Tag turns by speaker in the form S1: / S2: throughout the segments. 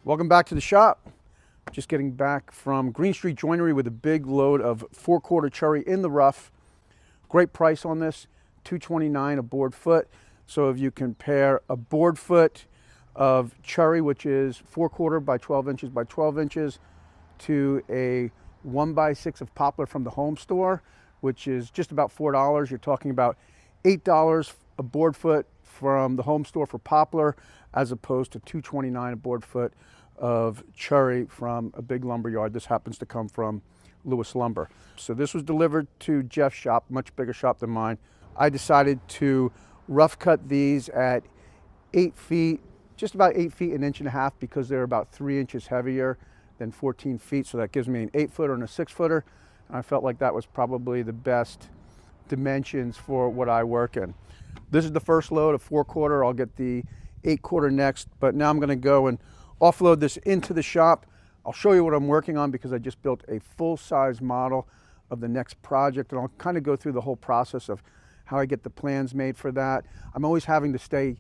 S1: Welcome back to the shop. Just getting back from Greene Street Joinery with a big load of 4/4 cherry in the rough. Great price on this, $229 a board foot. So if you compare a board foot of cherry, which is 4/4 by 12 inches by 12 inches, to a 1x6 of poplar from the home store, which is just about $4, you're talking about $8 a board foot from the home store for poplar, as opposed to $229 a board foot of cherry from a big lumber yard. This happens to come from Lewis Lumber. So this was delivered to Jeff's shop, much bigger shop than mine. I decided to rough cut these at 8 feet, just about 8 feet, an inch and a half, because they're about 3 inches heavier than 14 feet. So that gives me an 8-footer and a 6-footer. And I felt like that was probably the best dimensions for what I work in. This is the first load of 4/4. I'll get the 8/4 next, but now I'm going to go and offload this into the shop. I'll show you what I'm working on because I just built a full-size model of the next project, and I'll kind of go through the whole process of how I get the plans made for that. I'm always having to stay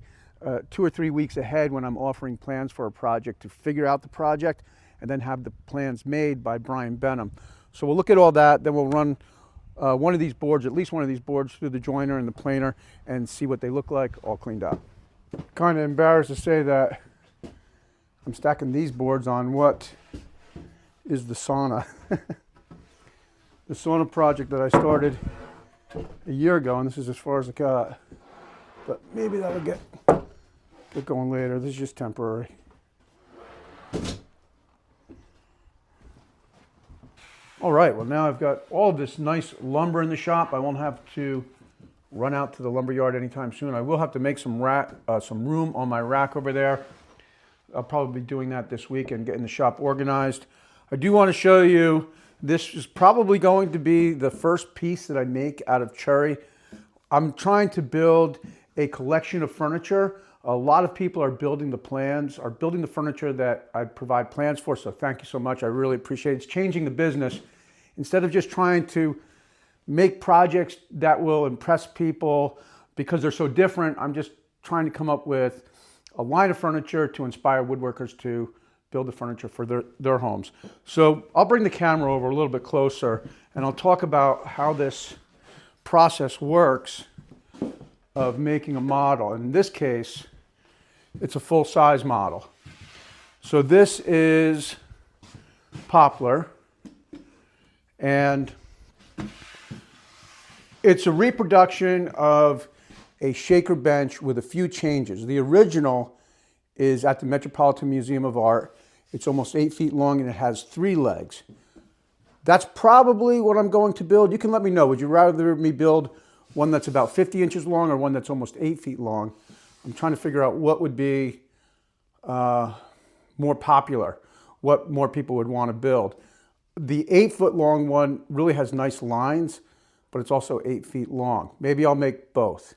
S1: 2 or 3 weeks ahead when I'm offering plans for a project to figure out the project and then have the plans made by Brian Benham. So we'll look at all that, then we'll run one of these boards, at least one of these boards, through the joiner and the planer and see what they look like all cleaned up. Kind of embarrassed to say that I'm stacking these boards on what is the sauna. The sauna project that I started a year ago, and this is as far as I got. But maybe that'll get going later. This is just temporary. All right, well now I've got all of this nice lumber in the shop. I won't have to run out to the lumber yard anytime soon. I will have to make some room on my rack over there. I'll probably be doing that this week and getting the shop organized. I do want to show you, this is probably going to be the first piece that I make out of cherry. I'm trying to build a collection of furniture. A lot of people are building the plans, are building the furniture that I provide plans for, so thank you so much. I really appreciate it. It's changing the business. Instead of just trying to make projects that will impress people because they're so different, I'm just trying to come up with a line of furniture to inspire woodworkers to build the furniture for their homes. So I'll bring the camera over a little bit closer and I'll talk about how this process works of making a model. In this case, it's a full-size model. So this is poplar, and it's a reproduction of a shaker bench with a few changes. The original is at the Metropolitan Museum of Art. It's almost 8 feet long and it has 3 legs. That's probably what I'm going to build. You can let me know. Would you rather me build one that's about 50 inches long or one that's almost 8 feet long? I'm trying to figure out what would be more popular, what more people would want to build. The 8-foot long one really has nice lines, but it's also 8 feet long. Maybe I'll make both.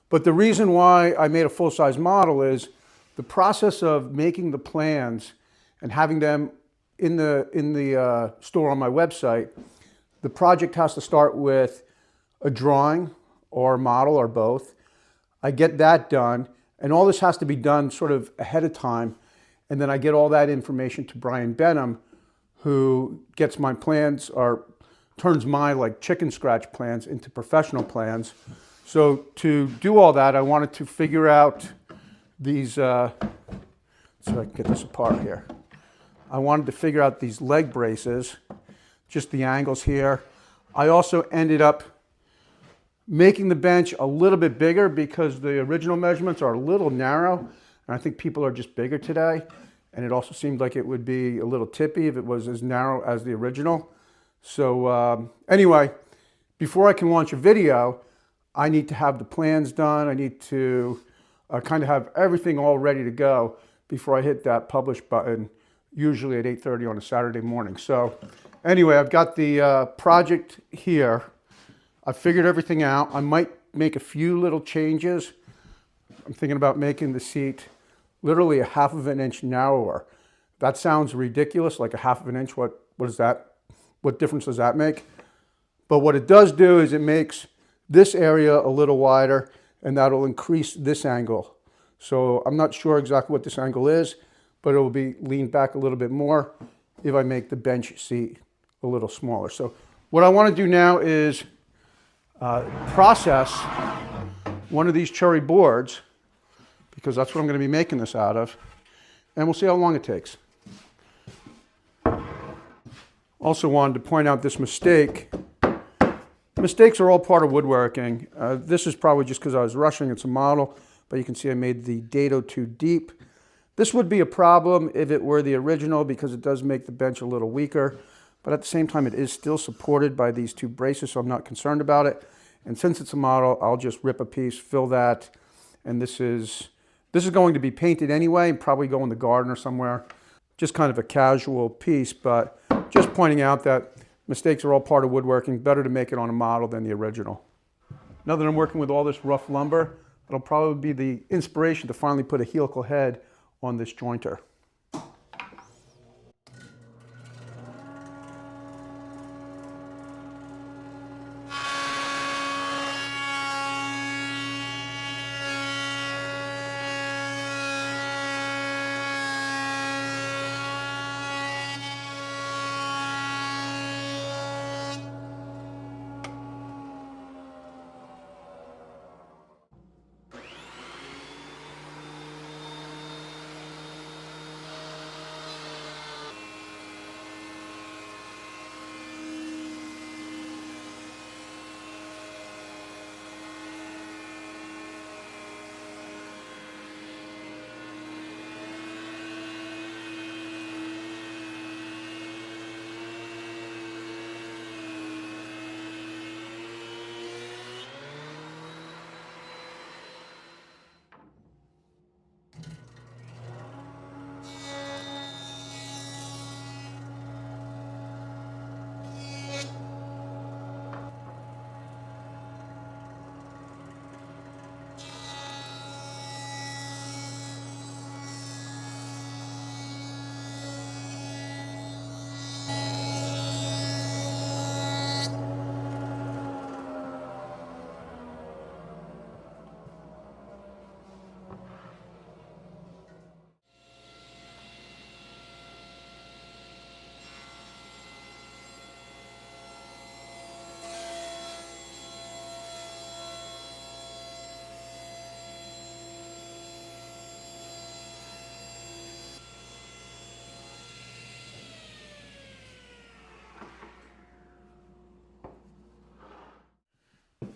S1: But the reason why I made a full-size model is the process of making the plans and having them in the store on my website. The project has to start with a drawing or a model or both. I get that done, and all this has to be done sort of ahead of time. And then I get all that information to Brian Benham, who gets my plans or turns my like chicken scratch plans into professional plans. So to do all that, I wanted to figure out these, so I can get this apart here. I wanted to figure out these leg braces, just the angles here. I also ended up making the bench a little bit bigger because the original measurements are a little narrow, and I think people are just bigger today. And it also seemed like it would be a little tippy if it was as narrow as the original. So anyway, before I can launch a video, I need to have the plans done. I need to kind of have everything all ready to go before I hit that publish button, usually at 8:30 on a Saturday morning. So anyway, I've got the project here. I figured everything out. I might make a few little changes. I'm thinking about making the seat literally a 1/2 inch narrower. That sounds ridiculous, like a 1/2 inch. What is that? What difference does that make? But what it does do is it makes this area a little wider, and that'll increase this angle. So I'm not sure exactly what this angle is, but it will be leaned back a little bit more if I make the bench seat a little smaller. So what I want to do now is process one of these cherry boards, because that's what I'm going to be making this out of, and we'll see how long it takes. Also wanted to point out this mistake. Mistakes are all part of woodworking. This is probably just because I was rushing. It's a model, but you can see I made the dado too deep. This would be a problem if it were the original, because it does make the bench a little weaker, but at the same time it is still supported by these two braces, so I'm not concerned about it. And since it's a model, I'll just rip a piece, fill that, and this is going to be painted anyway, and probably go in the garden or somewhere. Just kind of a casual piece, but just pointing out that mistakes are all part of woodworking. Better to make it on a model than the original. Now that I'm working with all this rough lumber, that'll probably be the inspiration to finally put a helical head on this jointer.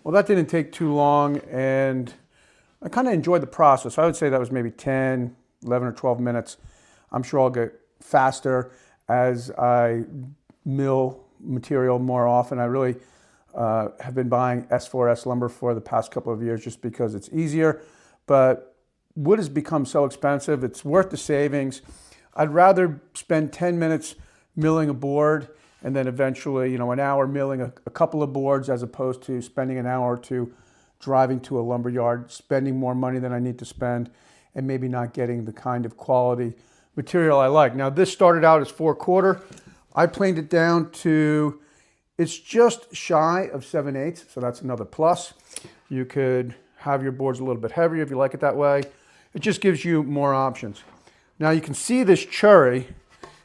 S1: Well, that didn't take too long, and I kind of enjoyed the process. I would say that was maybe 10, 11 or 12 minutes. I'm sure I'll get faster as I mill material more often. I really have been buying S4S lumber for the past couple of years just because it's easier, but wood has become so expensive, it's worth the savings. I'd rather spend 10 minutes milling a board and then eventually, an hour milling a couple of boards, as opposed to spending an hour or two driving to a lumber yard, spending more money than I need to spend, and maybe not getting the kind of quality material I like. Now, this started out as 4/4. I planed it down to, it's just shy of 7/8, so that's another plus. You could have your boards a little bit heavier if you like it that way. It just gives you more options. Now you can see this cherry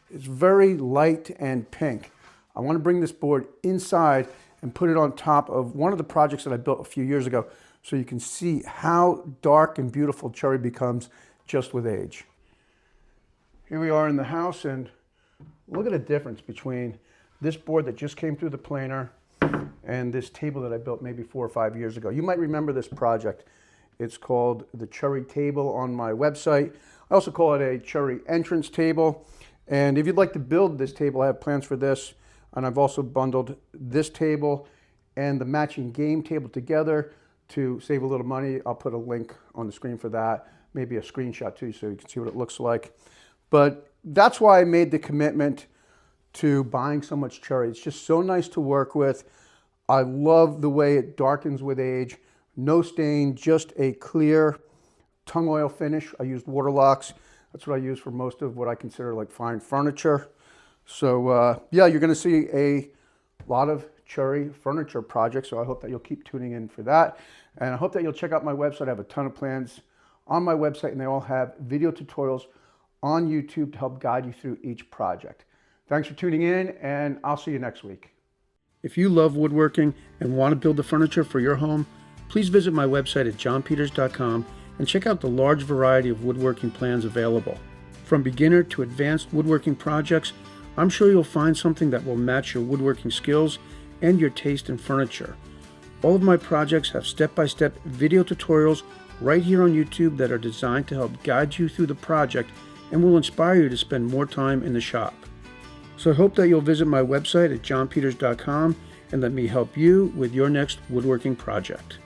S1: is very light and pink. I want to bring this board inside and put it on top of one of the projects that I built a few years ago, so you can see how dark and beautiful cherry becomes just with age. Here we are in the house, and look at the difference between this board that just came through the planer and this table that I built maybe 4 or 5 years ago. You might remember this project. It's called the cherry table on my website. I also call it a cherry entrance table. And if you'd like to build this table, I have plans for this. And I've also bundled this table and the matching game table together to save a little money. I'll put a link on the screen for that, maybe a screenshot too, so you can see what it looks like. But that's why I made the commitment to buying so much cherry. It's just so nice to work with. I love the way it darkens with age. No stain, just a clear tung oil finish. I used water locks. That's what I use for most of what I consider like fine furniture. So yeah, you're going to see a lot of cherry furniture projects. So I hope that you'll keep tuning in for that. And I hope that you'll check out my website. I have a ton of plans on my website, and they all have video tutorials on YouTube to help guide you through each project. Thanks for tuning in, and I'll see you next week. If you love woodworking and want to build the furniture for your home, please visit my website at johnpeters.com and check out the large variety of woodworking plans available. From beginner to advanced woodworking projects, I'm sure you'll find something that will match your woodworking skills and your taste in furniture. All of my projects have step-by-step video tutorials right here on YouTube that are designed to help guide you through the project and will inspire you to spend more time in the shop. So I hope that you'll visit my website at johnpeters.com and let me help you with your next woodworking project.